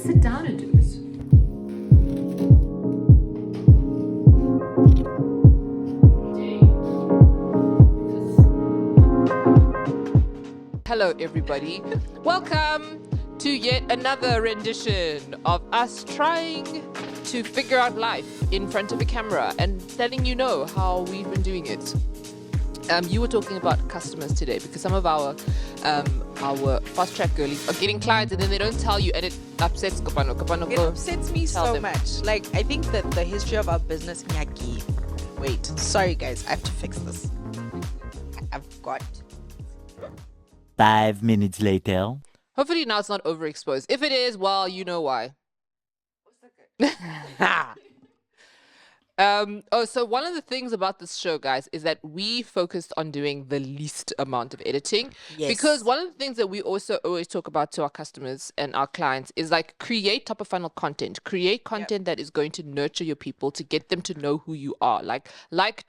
sit down and do it. Hello, everybody. Welcome to yet another rendition of us trying to figure out life in front of a camera and letting you know how we've been doing it. You were talking about customers today because some of our fast track girlies are getting clients and then they don't tell you, and it upsets Kopano. It upsets me so them. much. Like, I think that the history of our business, Nyaki. Wait, sorry guys, I have to fix this. I've got. 5 minutes later. Hopefully now it's not overexposed. If it is, well, you know why. So one of the things about this show, guys, is that we focused on doing the least amount of editing. Yes. Because one of the things that we also always talk about to our customers and our clients is like create top of funnel content. Create content that is going to nurture your people to get them to know who you are. Know, like,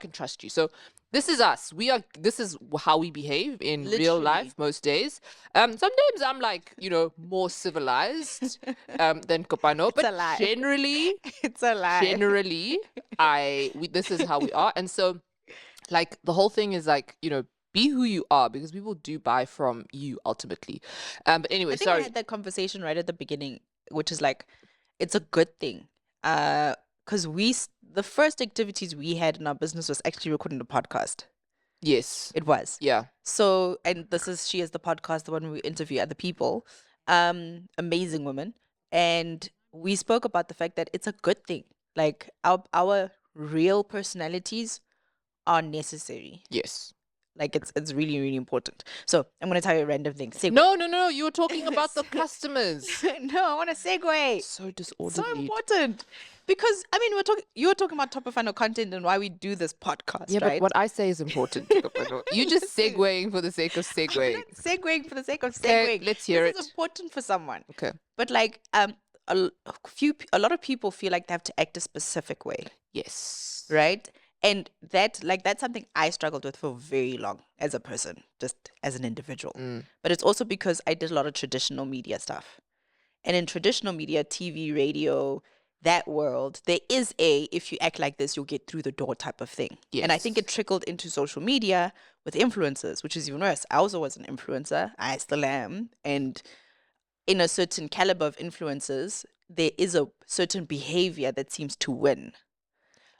and trust you. So this is us. This is how we behave in real life most days. Sometimes I'm like, more civilized than Kopano, but a lie. generally, It's a lie. Generally, this is how we are, and so, like, the whole thing is like, be who you are because people do buy from you ultimately. But anyway, I think sorry. I had that conversation right at the beginning, which is like, it's a good thing. Because the first activities we had in our business was actually recording the podcast. Yes. It was. Yeah. So, and she is the podcast, the one where we interview other people. Amazing woman. And we spoke about the fact that it's a good thing. Like, our real personalities are necessary. Yes. Like, it's really, really important. So, I'm going to tell you a random thing. Segue. No. You were talking about the customers. No, I want to segue. So disorderly. So important. Because, I mean, you were talking about top of funnel content and why we do this podcast, Yeah, right? but what I say is important. You just segueing for the sake of segueing. I'm not segueing for the sake of Okay, segueing. let's hear This it. is important for someone. Okay. But like, a lot of people feel like they have to act a specific way, Yes. right? And that's something I struggled with for very long as a person, just as an individual. But it's also because I did a lot of traditional media stuff. And in traditional media, TV, radio, that world, there is if you act like this, you'll get through the door type of thing. Yes. And I think it trickled into social media with influencers, which is even worse. I also was an influencer. I still am. And in a certain caliber of influencers, there is a certain behavior that seems to win.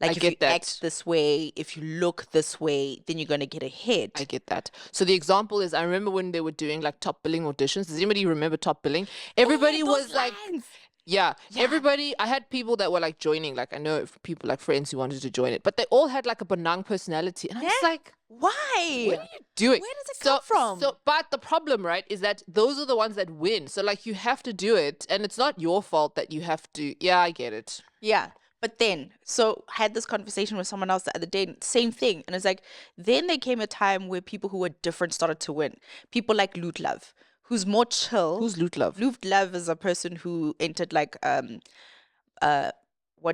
Like, I if get you that. act this way, if you look this way, then you're going to get ahead. I get that. So the example is, I remember when they were doing like top billing auditions. Does anybody remember top billing? Everybody those was like, lines. yeah, everybody. I had people that were like joining. Like, I know people like friends who wanted to join it, but they all had like a Benang personality, and I'm just like, Why? where do you do it? Where does it come from? But the problem, right, is that those are the ones that win. So like, you have to do it, and it's not your fault that you have to. Yeah, I get it. Yeah. But then, so I had this conversation with someone else the other day, same thing. And it's like, then there came a time where people who were different started to win. People like Loot Love, who's more chill. Who's Loot Love? Loot Love is a person who entered like, what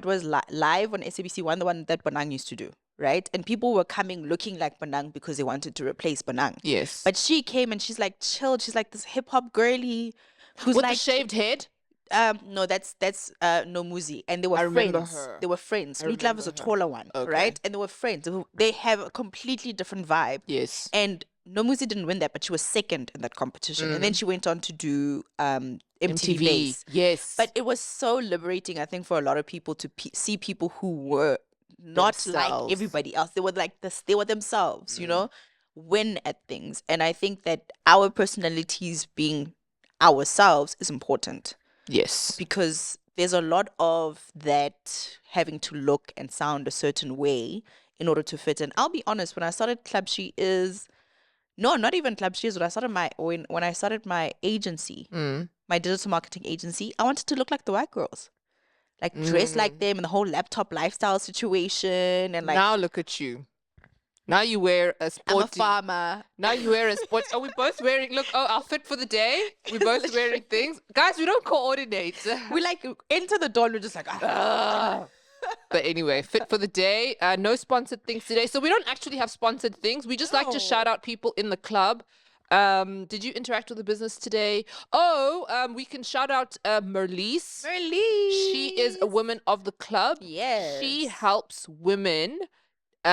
was live on SABC1, the one that Benang used to do, right? And people were coming looking like Benang because they wanted to replace Benang. Yes. But she came and she's like chilled. She's like this hip hop girly who's with like the shaved head. No, that's Nomuzi, and they were I remember friends. her. They were friends. I Loot Love is a remember her. taller one, Okay. right? And they were friends. They have a completely different vibe. Yes. And Nomuzi didn't win that, but she was second in that competition. And then she went on to do MTV Base. Yes. But it was so liberating, I think, for a lot of people to see people who were not like Themselves. everybody else. They were like this. They were themselves, win at things. And I think that our personalities being ourselves is important. Yes. Because there's a lot of that having to look and sound a certain way in order to fit in. I'll be honest, when I started Club She Is, no, not even Club She Is, when I started my agency, my digital marketing agency, I wanted to look like the white girls. Like dress like them, and the whole laptop lifestyle situation, and like, now look at you. Now you wear a I'm a sporty. farmer. Now you wear a sport. Are we both wearing? Look, our fit for the day. We're both wearing things, guys. We don't coordinate. We like enter the door and we're just like, But anyway, fit for the day. No sponsored things today. So we don't actually have sponsored things. We just like to No. shout out people in the club. Did you interact with the business today? Oh, we can shout out Merlise. She is a woman of the club. Yes. She helps women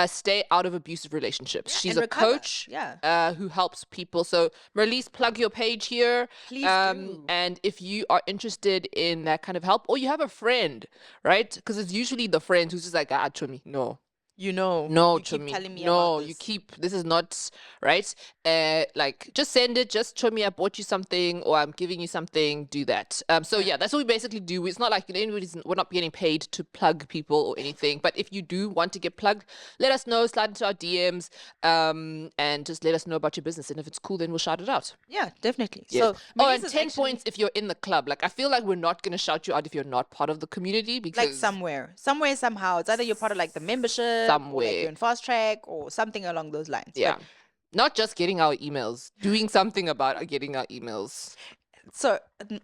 stay out of abusive relationships. Yeah, She's and a recover. coach Yeah. who helps people. So, Merlise, plug your page here. Please do. And if you are interested in that kind of help, or you have a friend, right? Because it's usually the friend who's just like, Chumi, no. No, you keep Chumi. telling me No, about you this. this is not right. Like just send it, just Chumi, I bought you something or I'm giving you something, do that. So yeah, that's what we basically do. It's not like we're not getting paid to plug people or anything. But if you do want to get plugged, let us know, slide into our DMs, and just let us know about your business. And if it's cool, then we'll shout it out. Yeah, definitely. Yes. So Oh, and Melissa's 10 actually, points if you're in the club. Like I feel like we're not gonna shout you out if you're not part of the community because like somewhere, somehow. It's either you're part of like the membership, or like somewhere. you're in fast track, or something along those lines. Yeah. Not just getting our emails, doing something about getting our emails. So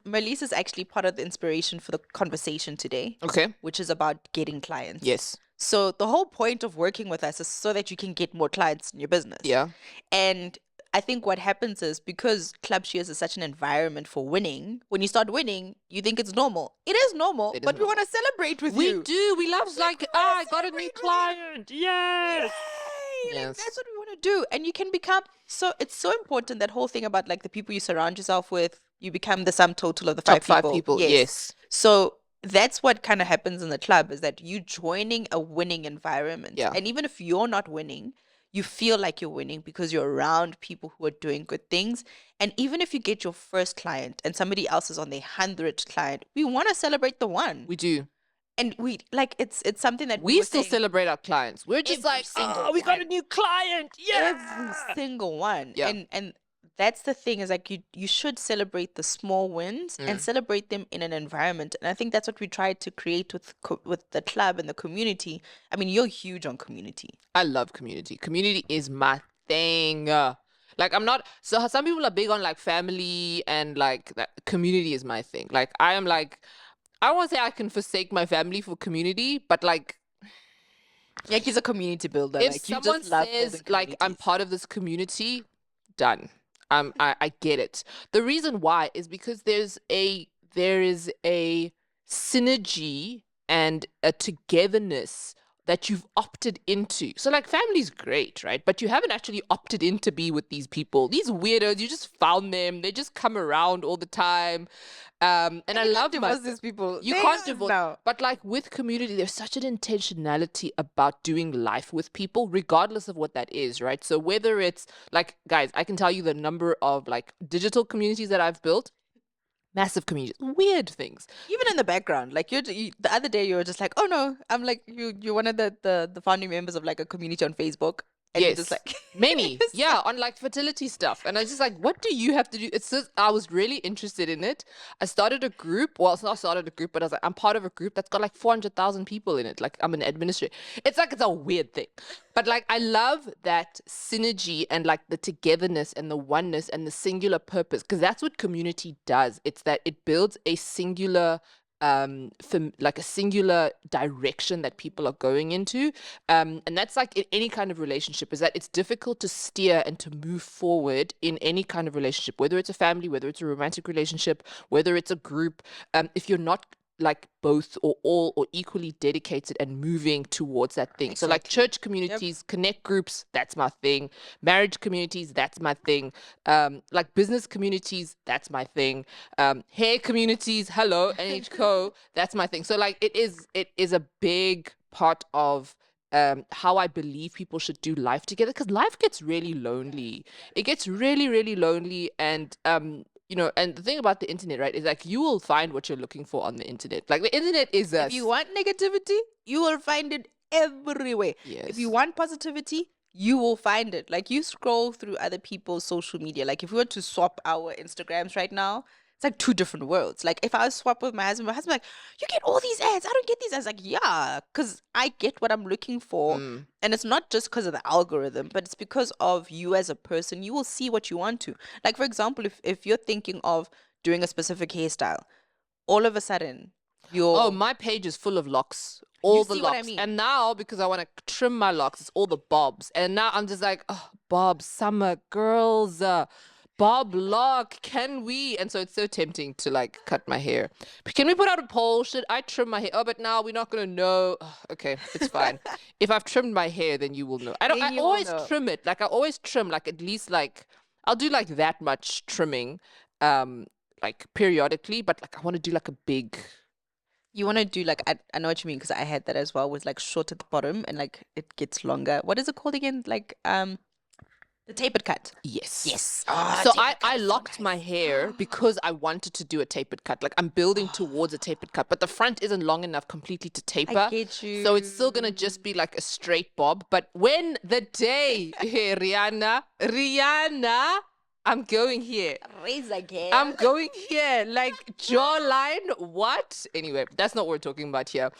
Melissa's actually part of the inspiration for the conversation today. Okay. Which is about getting clients. Yes. So the whole point of working with us is so that you can get more clients in your business. Yeah. And I think what happens is because Club Shears is such an environment for winning, when you start winning, you think it's normal. It is normal, It is but we normal. want to celebrate with We you. do. We love like, I got a new client. Yes. Yay! Like, Yes. that's what we want to do. And you can become it's so important, that whole thing about like the people you surround yourself with, you become the sum total of the Top five five people. Yes. So that's what kind of happens in the club, is that you joining a winning environment. Yeah. And even if you're not winning, you feel like you're winning because you're around people who are doing good things. And even if you get your first client and somebody else is on their 100th client, we want to celebrate the one. We do. And we like it's something that We were still saying, celebrate our clients. We're just every like, single oh, we got a one. new client. Yeah. every single one. Yeah. And that's the thing, is like you should celebrate the small wins and celebrate them in an environment. And I think that's what we tried to create with the club and the community. I mean, you're huge on community. I love community. Community is my thing. Like I'm not. So some people are big on like family and like that. Community is my thing. Like I am like, I won't say I can forsake my family for community, but like Like he's a community builder. if Like you someone just love says building like I'm communities. part of this community, done. I get it. The reason why is because there is a synergy and a togetherness that you've opted into. So like family's great, right? But you haven't actually opted in to be with these people. These weirdos, you just found them. They just come around all the time. And I you love can't my divorce these people. you They can't are divorce. now. But like with community, there's such an intentionality about doing life with people, regardless of what that is, right? So whether it's like, guys, I can tell you the number of like digital communities that I've built, massive communities, weird things. Even in the background, like the other day you were just like, oh no, I'm like you're one of the founding members of like a community on Facebook, and you're just Yes. like Many, yeah, on like fertility stuff. And I was just like, what do you have to do? It's just, I was really interested in it. I started a group. Well, it's not started a group, but I was like, I'm part of a group that's got like 400,000 people in it. Like I'm an administrator. It's like, it's a weird thing. But like, I love that synergy and like the togetherness and the oneness and the singular purpose, because that's what community does. It's that it builds a singular like a singular direction that people are going into, and that's like in any kind of relationship, is that it's difficult to steer and to move forward in any kind of relationship, whether it's a family, whether it's a romantic relationship, whether it's a group, if you're not like both or all or equally dedicated and moving towards that thing. So like church communities, connect groups, that's my thing. Marriage communities, that's my thing. Like business communities, that's my thing. Hair communities, hello, NHCO, that's my thing. So like it is a big part of how I believe people should do life together, because life gets really lonely. It gets really, really lonely. And you know, and the thing about the internet, right, is like you will find what you're looking for on the internet. Like the internet is if you want negativity, you will find it everywhere. Yes. If you want positivity, you will find it. Like you scroll through other people's social media. Like if we were to swap our Instagrams right now, it's like two different worlds. Like if I swap with my husband like, you get all these ads. I don't get these ads. Like, yeah, because I get what I'm looking for. And it's not just because of the algorithm, but it's because of you as a person. You will see what you want to. Like, for example, if you're thinking of doing a specific hairstyle, all of a sudden, oh, my page is full of locks. All the see what I locks. mean? And now, because I want to trim my locks, it's all the bobs. And now I'm just like, oh, bobs, summer, girls. Bob lock, can we? And so it's so tempting to like cut my hair. But can we put out a poll? Should I trim my hair? Oh, but now we're not gonna know. Ugh, okay, it's fine. If I've trimmed my hair, then you will know. Then I you will always know. trim it. Like I always trim like at least like I'll do like that much trimming, like periodically. But like I want to do like a big. You want to do like, I know what you mean, because I had that as well, with like short at the bottom and like it gets longer. What is it called again? Like the tapered cut. Yes. Yes. So tapered cut I is so locked my nice. hair because I wanted to do a tapered cut. Like I'm building towards a tapered cut, but the front isn't long enough completely to taper. I get you. So it's still gonna just be like a straight bob. But when the day, hey, Rihanna, I'm going here. Raise again. I'm going here. Like jawline, what? Anyway, that's not what we're talking about here.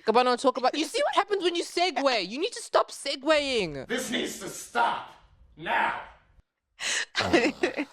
Kabano, talk about. You see what happens when you segue? You need to stop segueing. This needs to stop now.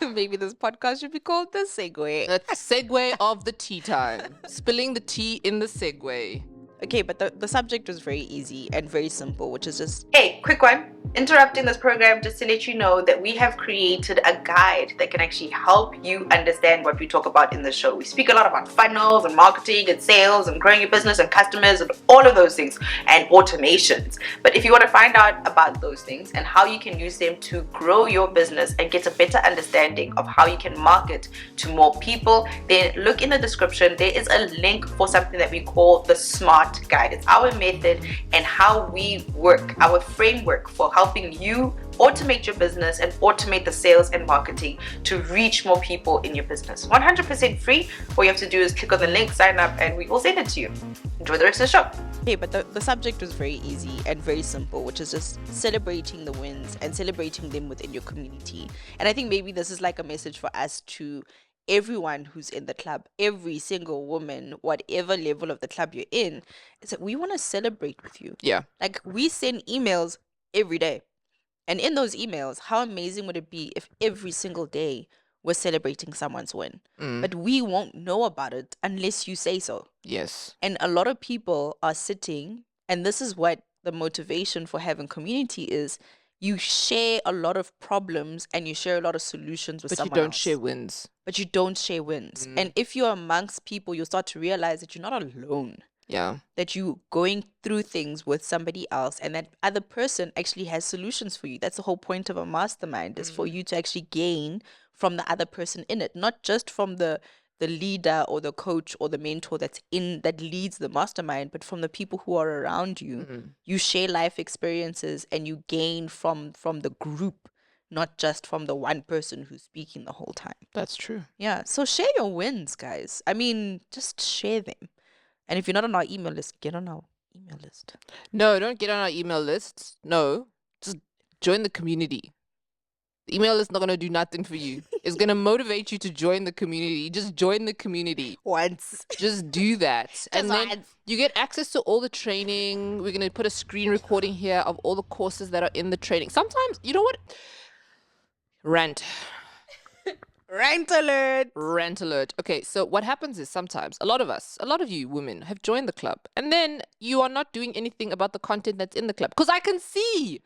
Maybe this podcast should be called The Segue. The segue of the tea time. Spilling the tea in the segue. Okay, but the subject was very easy and very simple, which is just... Hey, quick one. Interrupting this program just to let you know that we have created a guide that can actually help you understand what we talk about in the show. We speak a lot about funnels and marketing and sales and growing your business and customers and all of those things and automations. But if you want to find out about those things and how you can use them to grow your business and get a better understanding of how you can market to more people, then look in the description. There is a link for something that we call the SMART Guide. It's our method and how we work, our framework for helping you automate your business and automate the sales and marketing to reach more people in your business. 100% free. All you have to do is click on the link, sign up, and we will send it to you. Enjoy the rest of the show. Okay, but the subject was very easy and very simple, which is just celebrating the wins and celebrating them within your community. And I think maybe this is like a message for us to everyone who's in the club, every single woman, whatever level of the club you're in, is that we want to celebrate with you. Yeah. Like we send emails every day. And in those emails, how amazing would it be if every single day we're celebrating someone's win? But we won't know about it unless you say so. Yes. And a lot of people are sitting, and this is what the motivation for having community is. You share a lot of problems and you share a lot of solutions with But you someone don't else. share wins. But you don't share wins. And if you're amongst people, you'll start to realize that you're not alone. Yeah. That you going through things with somebody else and that other person actually has solutions for you. That's the whole point of a mastermind, is for you to actually gain from the other person in it, not just from the leader or the coach or the mentor that leads the mastermind, but from the people who are around you. You share life experiences and you gain from the group, not just from the one person who's speaking the whole time. That's true. Yeah, so share your wins, guys. I mean, just share them. And if you're not on our email list, get on our email list. No, don't get on our email lists. No, just join the community. The email list is not going to do nothing for you. It's going to motivate you to join the community. Just join the community. Once. Just do that. And then once. you get access to all the training. We're going to put a screen recording here of all the courses that are in the training. Sometimes, you know what? Rant. Rant alert. Rant alert. Okay, so what happens is sometimes a lot of you women have joined the club and then you are not doing anything about the content that's in the club. Because I can see.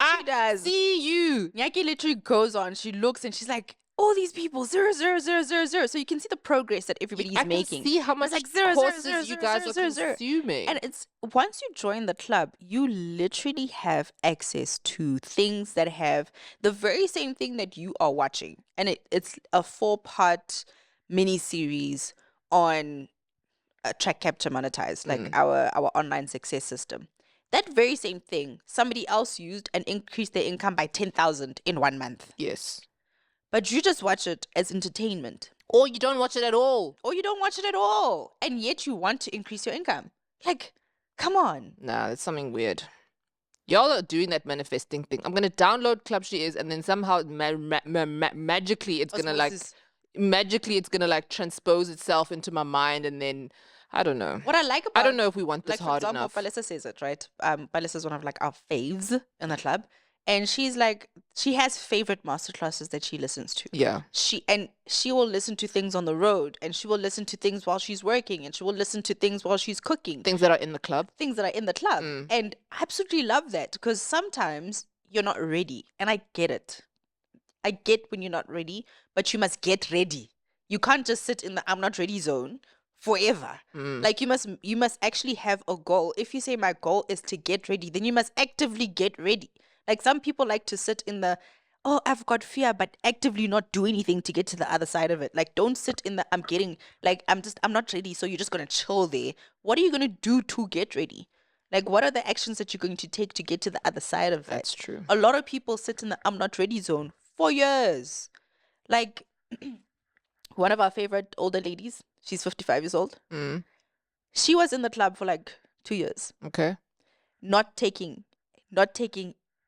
She does. See you. Nyaki literally goes on, she looks and she's like, all these people, 0, 0, 0, 0, 0. So you can see the progress that everybody's I can making. see how much It's like 0, 0, courses 0, you 0, guys 0, are 0, 0. consuming. And it's once you join the club, you literally have access to things that have the very same thing that you are watching. And it's a 4-part mini series on Track Capture Monetize, like our online success system. That very same thing, somebody else used and increased their income by 10,000 in 1 month. Yes. But you just watch it as entertainment. Or you don't watch it at all. Or you don't watch it at all. And yet you want to increase your income. Like, come on. Nah, that's something weird. Y'all are doing that manifesting thing. I'm gonna download Club She Is, and then somehow magically it's gonna like transpose itself into my mind, and then I don't know. What I like about, I don't know if we want this like, for hard example, enough. Palesa says it, right? Palesa is one of like our faves in the club. And she's like, she has favorite masterclasses that she listens to. Yeah. She will listen to things on the road, and she will listen to things while she's working, and she will listen to things while she's cooking. Things that are in the club. Things that are in the club. And I absolutely love that, because sometimes you're not ready, and I get it. I get when you're not ready, but you must get ready. You can't just sit in the I'm not ready zone forever. Like you must actually have a goal. If you say my goal is to get ready, then you must actively get ready. Like some people like to sit in the oh, I've got fear, but actively not do anything to get to the other side of it. Like don't sit in the I'm not ready, so you're just gonna chill there. What are you gonna do to get ready? Like, what are the actions that you're going to take to get to the other side of that? That's true. A lot of people sit in the I'm not ready zone for years. Like, one of our favorite older ladies, she's 55 years old. She was in the club for like 2 years, Okay. not taking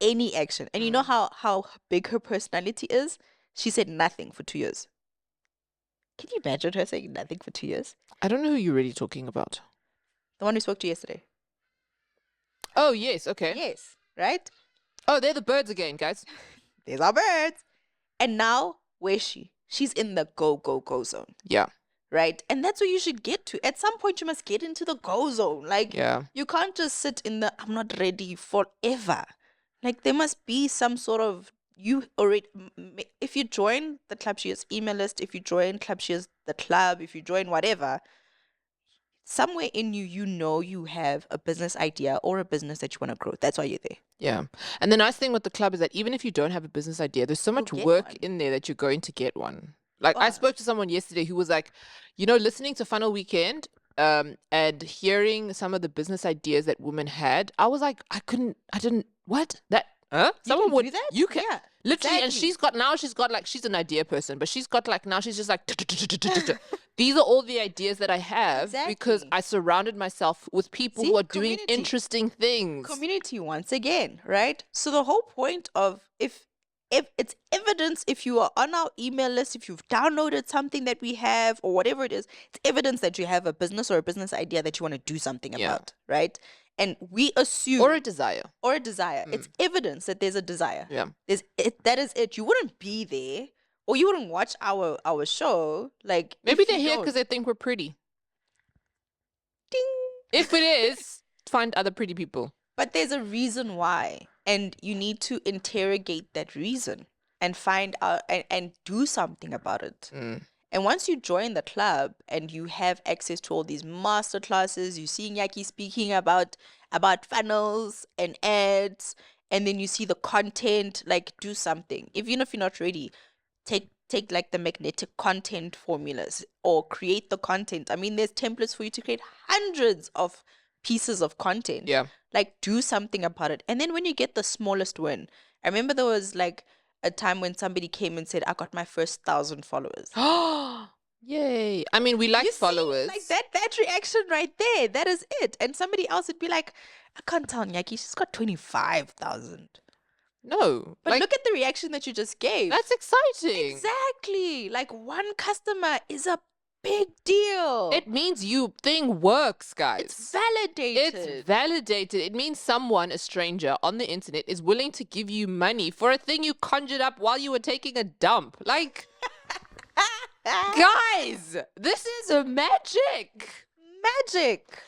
any action. And you know how big her personality is? She said nothing for 2 years. Can you imagine her saying nothing for 2 years? I don't know who you're really talking about. The one we spoke to yesterday. Oh, yes. Okay. Yes, right? Oh, they're the birds again, guys. There's our birds. And now, where's she? She's in the go, go, go zone, Yeah. right? And that's where you should get to. At some point, you must get into the go zone. Like, Yeah. you can't just sit in the I'm not ready forever. Like, there must be some sort of, if you join the Club Shears email list, if you join Club Shears the club, if you join whatever, somewhere in you, you have a business idea or a business that you want to grow. That's why you're there. Yeah. And the nice thing with the club is that even if you don't have a business idea, there's so much get work one. in there that you're going to get one. Like I Oh. spoke to someone yesterday who was like, listening to Funnel Weekend and hearing some of the business ideas that women had, I was like, what? Someone can would do that? You can Yeah, literally, and exactly. she's an idea person, but she's just like these are all the ideas that I have because Exactly. I surrounded myself with people See, who are doing community. interesting things. Community once again, right? So the whole point of if it's evidence, if you are on our email list, if you've downloaded something that we have or whatever it is, it's evidence that you have a business or a business idea that you want to do something Yeah. about, right? And we assume Or a desire. It's evidence that there's a desire. Yeah. That is it. You wouldn't be there or you wouldn't watch our show. Like Maybe if they're you here don't. because they think we're pretty. Ding. If it is, find other pretty people. But there's a reason why. And you need to interrogate that reason and find out and do something about it. And once you join the club and you have access to all these master classes, you see Nyaki speaking about funnels and ads, and then you see the content, like do something. Even if you're not ready, take like the magnetic content formulas or create the content. I mean, there's templates for you to create hundreds of pieces of content. Yeah. Like do something about it. And then when you get the smallest win, I remember there was like a time when somebody came and said, I got my first 1,000 followers. Yay. I mean, we like You see, followers. like that reaction right there, that is it. And somebody else would be like, I can't tell Nyaki, she's got 25,000. No. But like, look at the reaction that you just gave. that's exciting. Exactly. Like one customer is a big deal. It means you thing works, guys. It's validated. It's validated. It means someone, a stranger on the internet, is willing to give you money for a thing you conjured up while you were taking a dump. Like, guys, this is a magic. Magic.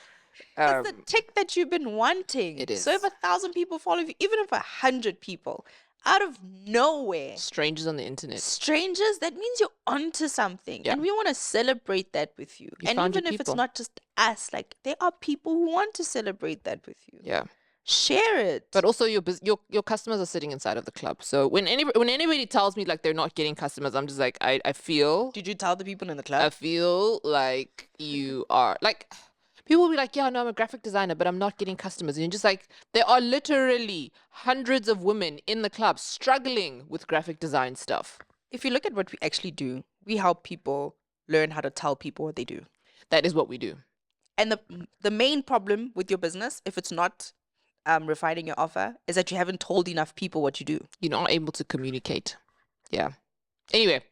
It's the tick that you've been wanting. It is. So if 1,000 people follow you, even if 100 people, out of nowhere, Strangers on the internet. strangers, that means you're onto something. Yeah. And we want to celebrate that with you. You And found your even if it's people. not just us, like there are people who want to celebrate that with you. Yeah. Share it. But also your customers are sitting inside of the club. So when anybody tells me like they're not getting customers, I'm just like I feel Did you tell the people in the I club? feel like you are like people will be like, yeah, no, I'm a graphic designer, but I'm not getting customers. And you're just like, there are literally hundreds of women in the club struggling with graphic design stuff. If you look at what we actually do, we help people learn how to tell people what they do. That is what we do. And the main problem with your business, if it's not refining your offer, is that you haven't told enough people what you do. You're not able to communicate. Yeah. Anyway,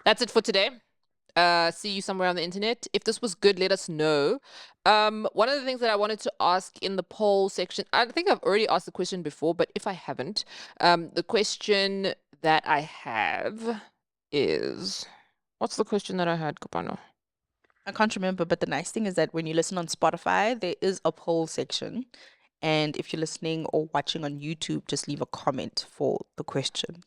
that's it for today. See you somewhere on the internet. If this was good, let us know. One of the things that I wanted to ask in the poll section, I think I've already asked the question before, but if I haven't, the question that I have is, what's the question that I had, Kopano? I can't remember, but the nice thing is that when you listen on Spotify, there is a poll section. And if you're listening or watching on YouTube, just leave a comment for the question.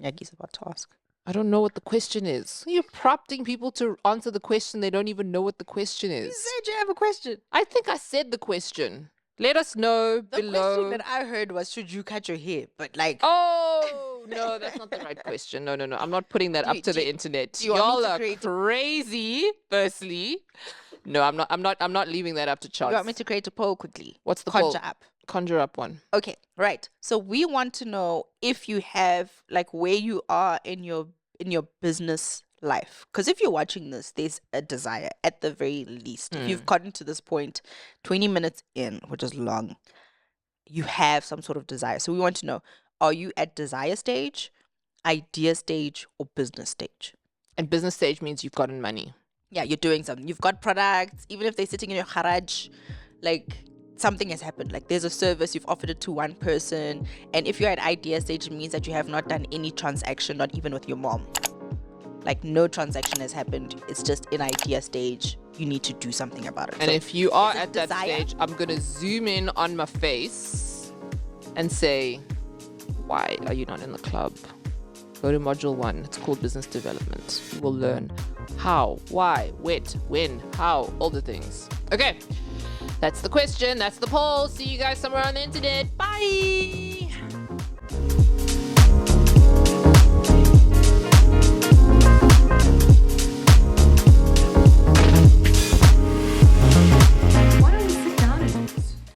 Yagi's about to ask. I don't know what the question is. You're prompting people to answer the question. They don't even know what the question You is. said you have a question. I think I said the question. Let us know The below. question that I heard was, should you cut your hair? But like, Oh no, that's not the right question. No. I'm not putting that up to the internet. do you want me Y'all to are create crazy. Firstly, no, I'm not leaving that up to chance. you want me to create a poll quickly? What's the Conjure poll? up. Conjure up one. Okay, right. So we want to know if you have like where you are in your business life. Because if you're watching this, there's a desire at the very least. If you've gotten to this point, 20 minutes in, which is long, you have some sort of desire. So we want to know, are you at desire stage, idea stage, or business stage? And business stage means you've gotten money. Yeah, you're doing something. You've got products, even if they're sitting in your garage, like something has happened. Like there's a service, you've offered it to one person. And if you're at idea stage, it means that you have not done any transaction, not even with your mom. Like no transaction has happened. It's just in idea stage. You need to do something about it. And So if you are is it at that desire? stage, I'm going to zoom in on my face and say, why are you not in the club? Go to module 1. It's called business development. You will learn how, why, when, how, all the things. Okay. That's the question. That's the poll. See you guys somewhere on the internet. Bye.